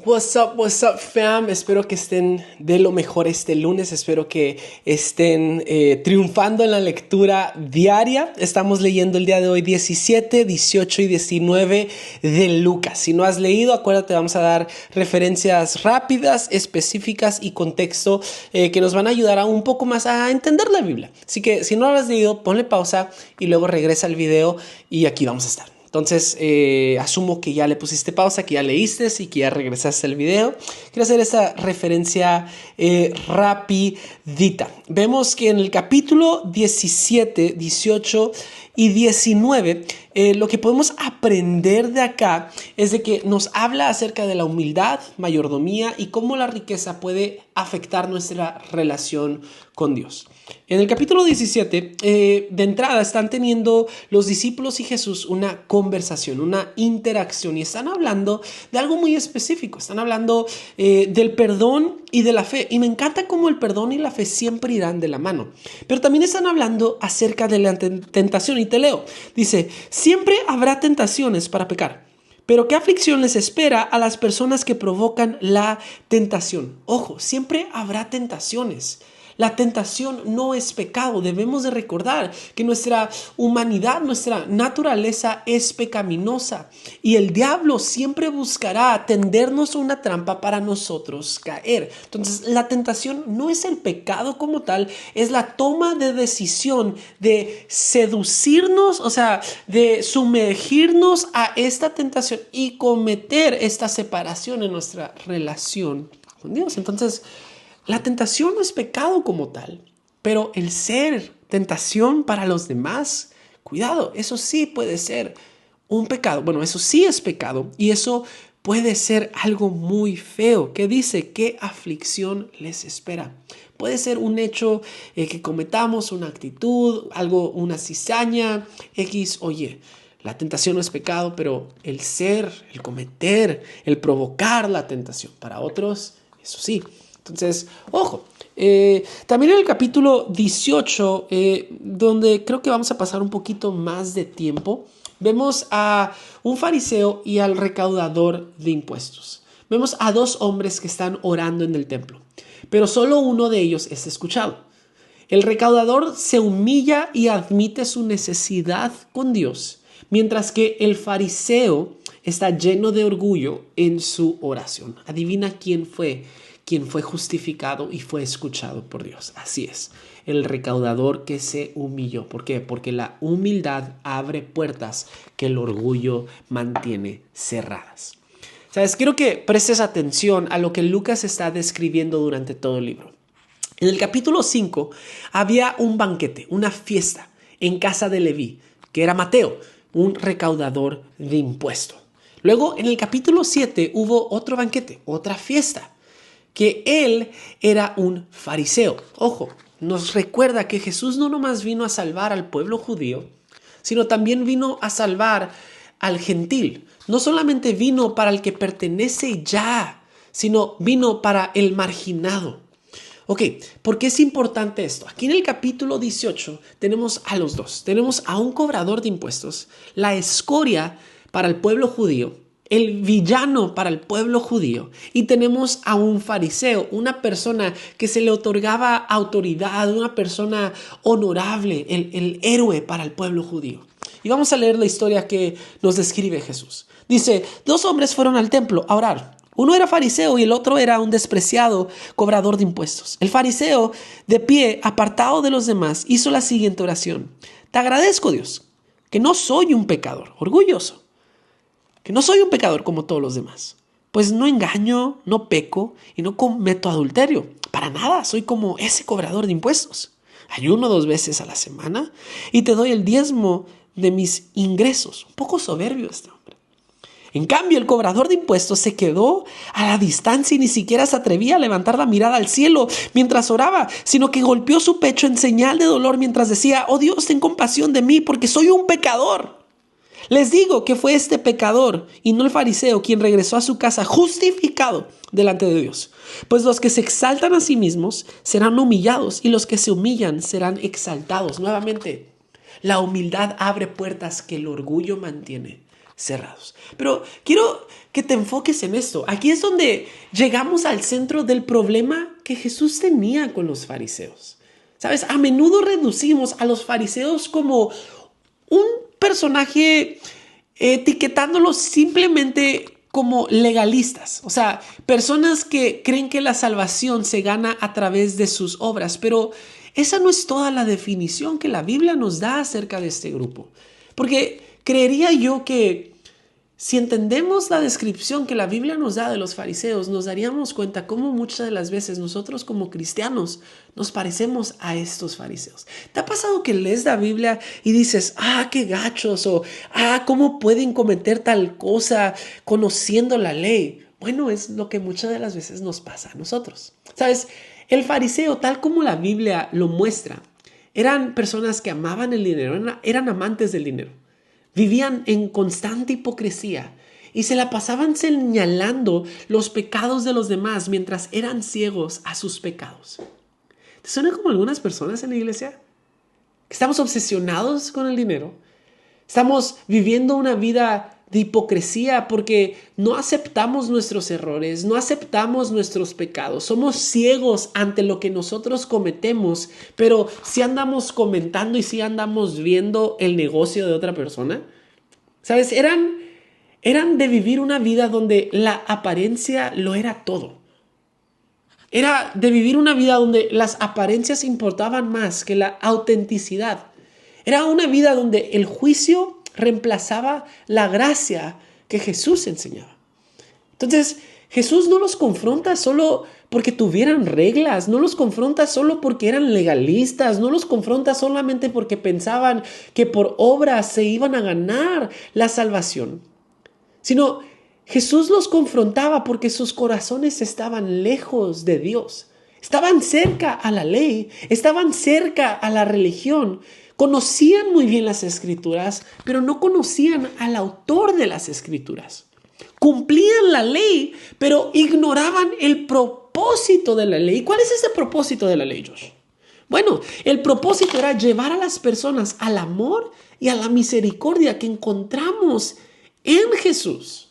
What's up, fam? Espero que estén de lo mejor este lunes. Espero que estén triunfando en la lectura diaria. Estamos leyendo el día de hoy 17, 18 y 19 de Lucas. Si no has leído, acuérdate, vamos a dar referencias rápidas, específicas y contexto que nos van a ayudar a un poco más a entender la Biblia. Así que si no lo has leído, ponle pausa y luego regresa al video y aquí vamos a estar. Entonces, asumo que ya le pusiste pausa, que ya leíste y que ya regresaste al video. Quiero hacer esta referencia rapidita. Vemos que en el capítulo 17, 18 y 19, lo que podemos aprender de acá es de que nos habla acerca de la humildad, mayordomía y cómo la riqueza puede afectar nuestra relación con Dios. En el capítulo 17, de entrada, están teniendo los discípulos y Jesús una conversación, una interacción, y están hablando de algo muy específico. Están hablando del perdón y de la fe, y me encanta cómo el perdón y la fe siempre irán de la mano. Pero también están hablando acerca de la tentación, y te leo. Dice, siempre habrá tentaciones para pecar. Pero ¿qué aflicción les espera a las personas que provocan la tentación? Ojo, siempre habrá tentaciones. La tentación no es pecado. Debemos de recordar que nuestra humanidad, nuestra naturaleza es pecaminosa y el diablo siempre buscará tendernos una trampa para nosotros caer. Entonces, la tentación no es el pecado como tal, es la toma de decisión de seducirnos, o sea, de sumergirnos a esta tentación y cometer esta separación en nuestra relación con Dios. Entonces, la tentación no es pecado como tal, pero el ser tentación para los demás, cuidado, eso sí puede ser un pecado. Bueno, eso sí es pecado y eso puede ser algo muy feo. ¿Qué dice? ¿Qué aflicción les espera? Puede ser un hecho que cometamos, una actitud, algo, una cizaña, X o Y. La tentación no es pecado, pero el ser, el cometer, el provocar la tentación para otros, eso sí. Entonces, ojo, también en el capítulo 18, donde creo que vamos a pasar un poquito más de tiempo, vemos a un fariseo y al recaudador de impuestos. Vemos a dos hombres que están orando en el templo, pero solo uno de ellos es escuchado. El recaudador se humilla y admite su necesidad con Dios, mientras que el fariseo está lleno de orgullo en su oración. Adivina quién fue justificado y fue escuchado por Dios. Así es, el recaudador que se humilló. ¿Por qué? Porque la humildad abre puertas que el orgullo mantiene cerradas. ¿Sabes? Quiero que prestes atención a lo que Lucas está describiendo durante todo el libro. En el capítulo 5 había un banquete, una fiesta en casa de Leví, que era Mateo, un recaudador de impuestos. Luego, en el capítulo 7 hubo otro banquete, otra fiesta, que él era un fariseo. Ojo, nos recuerda que Jesús no nomás vino a salvar al pueblo judío, sino también vino a salvar al gentil. No solamente vino para el que pertenece ya, sino vino para el marginado. Ok, ¿por qué es importante esto? Aquí en el capítulo 18 tenemos a los dos. Tenemos a un cobrador de impuestos, la escoria para el pueblo judío, el villano para el pueblo judío, y tenemos a un fariseo, una persona que se le otorgaba autoridad, una persona honorable, el héroe para el pueblo judío. Y vamos a leer la historia que nos describe Jesús. Dice, dos hombres fueron al templo a orar. Uno era fariseo y el otro era un despreciado cobrador de impuestos. El fariseo, de pie, apartado de los demás, hizo la siguiente oración. Te agradezco, Dios, que no soy un pecador orgulloso, que no soy un pecador como todos los demás, pues no engaño, no peco y no cometo adulterio. Para nada, soy como ese cobrador de impuestos. Ayuno 2 veces a la semana y te doy el diezmo de mis ingresos. Un poco soberbio este hombre. En cambio, el cobrador de impuestos se quedó a la distancia y ni siquiera se atrevía a levantar la mirada al cielo mientras oraba, sino que golpeó su pecho en señal de dolor mientras decía, oh Dios, ten compasión de mí porque soy un pecador. Les digo que fue este pecador y no el fariseo quien regresó a su casa justificado delante de Dios. Pues los que se exaltan a sí mismos serán humillados y los que se humillan serán exaltados. Nuevamente, la humildad abre puertas que el orgullo mantiene cerrados. Pero quiero que te enfoques en esto. Aquí es donde llegamos al centro del problema que Jesús tenía con los fariseos. ¿Sabes? A menudo reducimos a los fariseos como un personaje etiquetándolos simplemente como legalistas. O sea, personas que creen que la salvación se gana a través de sus obras. Pero esa no es toda la definición que la Biblia nos da acerca de este grupo. Porque creería yo que si entendemos la descripción que la Biblia nos da de los fariseos, nos daríamos cuenta cómo muchas de las veces nosotros como cristianos nos parecemos a estos fariseos. ¿Te ha pasado que lees la Biblia y dices, qué gachos, o cómo pueden cometer tal cosa conociendo la ley? Bueno, es lo que muchas de las veces nos pasa a nosotros. ¿Sabes? El fariseo, tal como la Biblia lo muestra, eran personas que amaban el dinero, eran amantes del dinero. Vivían en constante hipocresía y se la pasaban señalando los pecados de los demás mientras eran ciegos a sus pecados. ¿Te suena como algunas personas en la iglesia? Estamos obsesionados con el dinero. Estamos viviendo una vida de hipocresía porque no aceptamos nuestros errores, no aceptamos nuestros pecados. Somos ciegos ante lo que nosotros cometemos, pero sí andamos comentando y sí andamos viendo el negocio de otra persona. ¿Sabes? Eran de vivir una vida donde la apariencia lo era todo. Era de vivir una vida donde las apariencias importaban más que la autenticidad. Era una vida donde el juicio reemplazaba la gracia que Jesús enseñaba. Entonces, Jesús no los confronta solo porque tuvieran reglas, no los confronta solo porque eran legalistas, no los confronta solamente porque pensaban que por obras se iban a ganar la salvación, sino Jesús los confrontaba porque sus corazones estaban lejos de Dios, estaban cerca a la ley, estaban cerca a la religión. Conocían muy bien las Escrituras, pero no conocían al autor de las Escrituras. Cumplían la ley, pero ignoraban el propósito de la ley. ¿Cuál es ese propósito de la ley, Josh? Bueno, el propósito era llevar a las personas al amor y a la misericordia que encontramos en Jesús.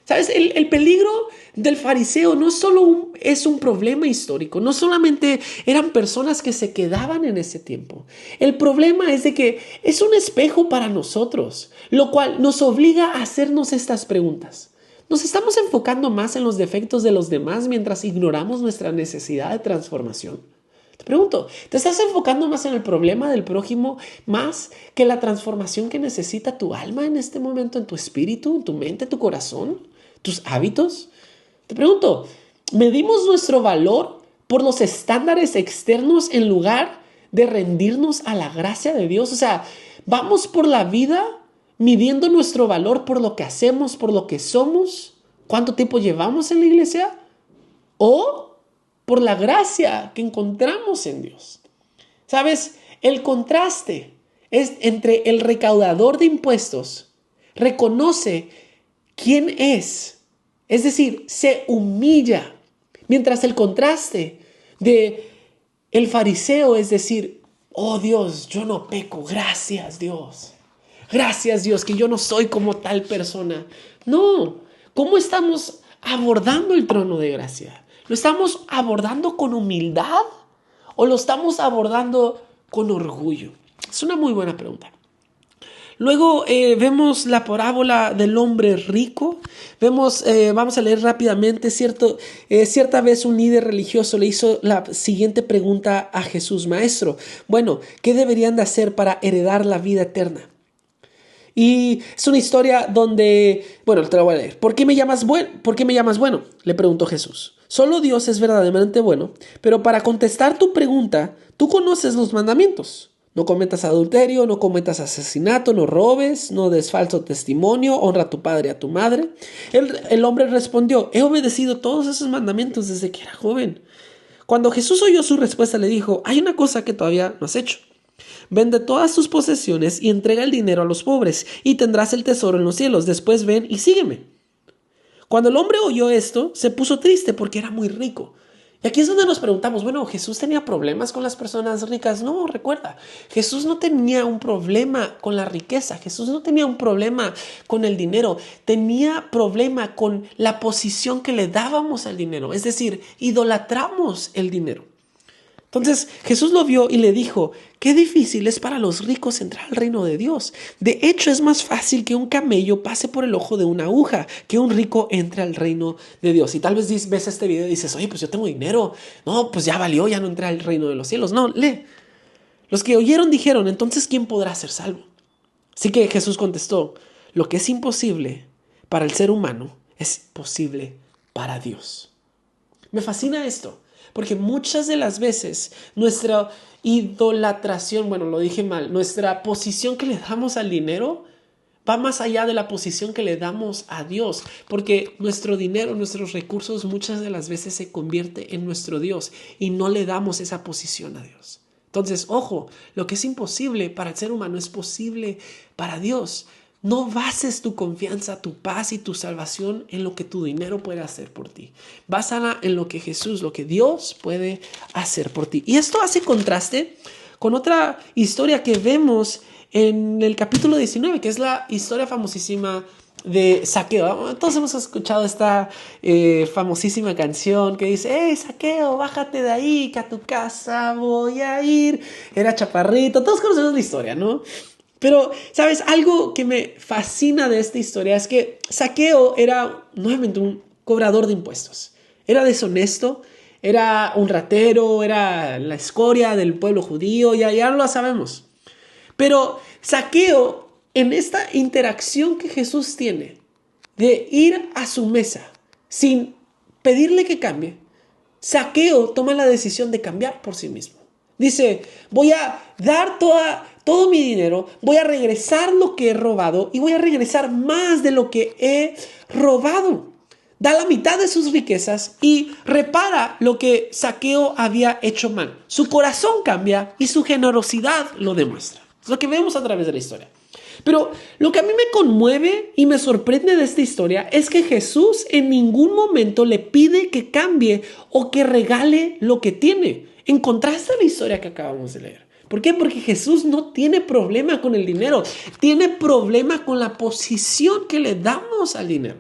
¿Sabes? El peligro del fariseo no solo es un problema histórico, no solamente eran personas que se quedaban en ese tiempo. El problema es de que es un espejo para nosotros, lo cual nos obliga a hacernos estas preguntas. ¿Nos estamos enfocando más en los defectos de los demás mientras ignoramos nuestra necesidad de transformación? Te pregunto, ¿te estás enfocando más en el problema del prójimo más que la transformación que necesita tu alma en este momento, en tu espíritu, en tu mente, tu corazón, tus hábitos? Te pregunto, ¿medimos nuestro valor por los estándares externos en lugar de rendirnos a la gracia de Dios? O sea, ¿vamos por la vida midiendo nuestro valor por lo que hacemos, por lo que somos, cuánto tiempo llevamos en la iglesia? ¿O por la gracia que encontramos en Dios? ¿Sabes? El contraste es entre el recaudador de impuestos, reconoce quién es decir, se humilla, mientras el contraste de el fariseo es decir, oh Dios, yo no peco, gracias Dios, que yo no soy como tal persona. No, ¿cómo estamos abordando el trono de gracia? ¿Lo estamos abordando con humildad o lo estamos abordando con orgullo? Es una muy buena pregunta. Luego vemos la parábola del hombre rico. Vamos a leer rápidamente. Cierta vez un líder religioso le hizo la siguiente pregunta a Jesús: Maestro, bueno, ¿qué deberían de hacer para heredar la vida eterna? Y es una historia donde, bueno, te la voy a leer. ¿Por qué me llamas bueno? Le preguntó Jesús. Solo Dios es verdaderamente bueno, pero para contestar tu pregunta, tú conoces los mandamientos. No cometas adulterio, no cometas asesinato, no robes, no des falso testimonio, honra a tu padre y a tu madre. El hombre respondió: he obedecido todos esos mandamientos desde que era joven. Cuando Jesús oyó su respuesta, le dijo: hay una cosa que todavía no has hecho. Vende todas tus posesiones y entrega el dinero a los pobres, y tendrás el tesoro en los cielos. Después ven y sígueme. Cuando el hombre oyó esto, se puso triste porque era muy rico Y aquí es donde nos preguntamos, bueno, ¿Jesús tenía problemas con las personas ricas? No, recuerda, Jesús no tenía un problema con la riqueza, Jesús no tenía un problema con el dinero, tenía problema con la posición que le dábamos al dinero, es decir, idolatramos el dinero. Entonces Jesús lo vio y le dijo, qué difícil es para los ricos entrar al reino de Dios. De hecho, es más fácil que un camello pase por el ojo de una aguja, que un rico entre al reino de Dios. Y tal vez ves este video y dices, oye, pues yo tengo dinero. No, pues ya valió, ya no entré al reino de los cielos. No, lee. Los que oyeron dijeron, entonces, ¿quién podrá ser salvo? Así que Jesús contestó, lo que es imposible para el ser humano es posible para Dios. Me fascina esto. Porque muchas de las veces nuestra idolatración, bueno, lo dije mal, nuestra posición que le damos al dinero va más allá de la posición que le damos a Dios. Porque nuestro dinero, nuestros recursos muchas de las veces se convierte en nuestro Dios y no le damos esa posición a Dios. Entonces, ojo, lo que es imposible para el ser humano es posible para Dios. No bases tu confianza, tu paz y tu salvación en lo que tu dinero puede hacer por ti. Básala en lo que Jesús, lo que Dios puede hacer por ti. Y esto hace contraste con otra historia que vemos en el capítulo 19, que es la historia famosísima de Zaqueo. Todos hemos escuchado esta famosísima canción que dice, hey Zaqueo, bájate de ahí, que a tu casa voy a ir. Era chaparrito, todos conocemos la historia, ¿no? Pero, ¿sabes? Algo que me fascina de esta historia es que Zaqueo era nuevamente un cobrador de impuestos. Era deshonesto, era un ratero, era la escoria del pueblo judío, ya lo sabemos. Pero Zaqueo, en esta interacción que Jesús tiene de ir a su mesa sin pedirle que cambie, Zaqueo toma la decisión de cambiar por sí mismo. Dice, voy a dar todo mi dinero, voy a regresar lo que he robado y voy a regresar más de lo que he robado. Da la mitad de sus riquezas y repara lo que Zaqueo había hecho mal. Su corazón cambia y su generosidad lo demuestra. Es lo que vemos a través de la historia. Pero lo que a mí me conmueve y me sorprende de esta historia es que Jesús en ningún momento le pide que cambie o que regale lo que tiene. En contraste a la historia que acabamos de leer. ¿Por qué? Porque Jesús no tiene problema con el dinero. Tiene problema con la posición que le damos al dinero.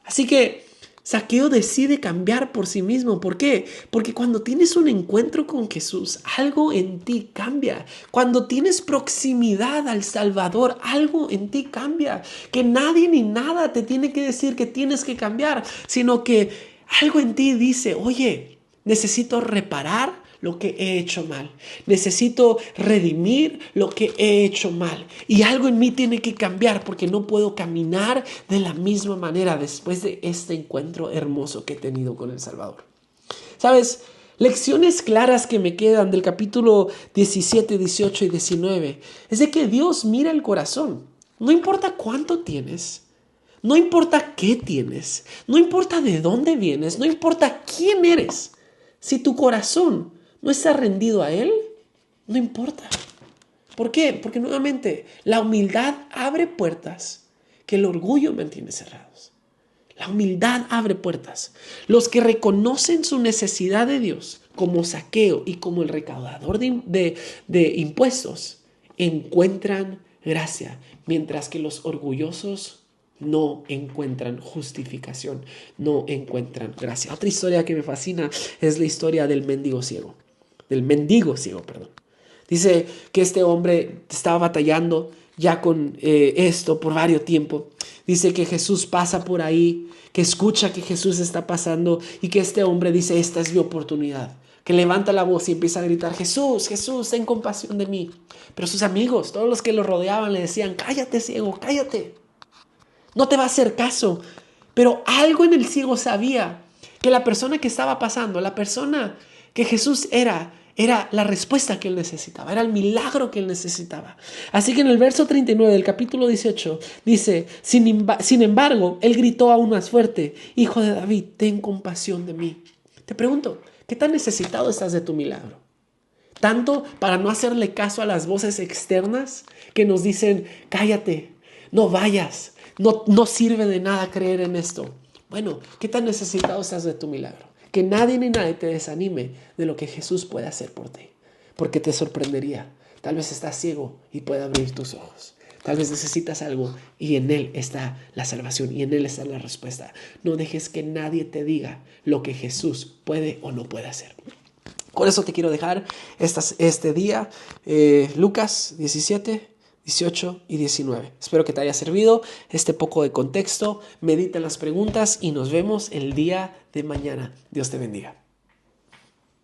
Así que Zaqueo decide cambiar por sí mismo. ¿Por qué? Porque cuando tienes un encuentro con Jesús, algo en ti cambia. Cuando tienes proximidad al Salvador, algo en ti cambia. Que nadie ni nada te tiene que decir que tienes que cambiar, sino que algo en ti dice, oye, necesito reparar lo que he hecho mal. Necesito redimir lo que he hecho mal. Y algo en mí tiene que cambiar porque no puedo caminar de la misma manera después de este encuentro hermoso que he tenido con el Salvador. ¿Sabes? Lecciones claras que me quedan del capítulo 17, 18 y 19 es de que Dios mira el corazón. No importa cuánto tienes. No importa qué tienes. No importa de dónde vienes. No importa quién eres. Si tu corazón no está rendido a Él, no importa. ¿Por qué? Porque nuevamente la humildad abre puertas que el orgullo mantiene cerrados. La humildad abre puertas. Los que reconocen su necesidad de Dios, como Zaqueo y como el recaudador de impuestos, encuentran gracia, mientras que los orgullosos no encuentran justificación, no encuentran gracia. Otra historia que me fascina es la historia del mendigo ciego. Dice que este hombre estaba batallando ya con esto por varios tiempos. Dice que Jesús pasa por ahí, que escucha que Jesús está pasando y que este hombre dice, esta es mi oportunidad. Que levanta la voz y empieza a gritar, Jesús, Jesús, ten compasión de mí. Pero sus amigos, todos los que lo rodeaban, le decían, cállate, ciego, cállate. No te va a hacer caso. Pero algo en el ciego sabía que la persona que estaba pasando, la persona que Jesús era la respuesta que él necesitaba, era el milagro que él necesitaba. Así que en el verso 39 del capítulo 18 dice, sin embargo, él gritó aún más fuerte, Hijo de David, ten compasión de mí. Te pregunto, ¿qué tan necesitado estás de tu milagro? Tanto para no hacerle caso a las voces externas que nos dicen, cállate, no vayas, no sirve de nada creer en esto. Bueno, ¿qué tan necesitado estás de tu milagro? Que nadie ni nadie te desanime de lo que Jesús puede hacer por ti, porque te sorprendería. Tal vez estás ciego y puede abrir tus ojos. Tal vez necesitas algo y en Él está la salvación y en Él está la respuesta. No dejes que nadie te diga lo que Jesús puede o no puede hacer. Con eso te quiero dejar este día, Lucas 17, 18 y 19. Espero que te haya servido este poco de contexto. Medita en las preguntas y nos vemos el día de mañana. Dios te bendiga.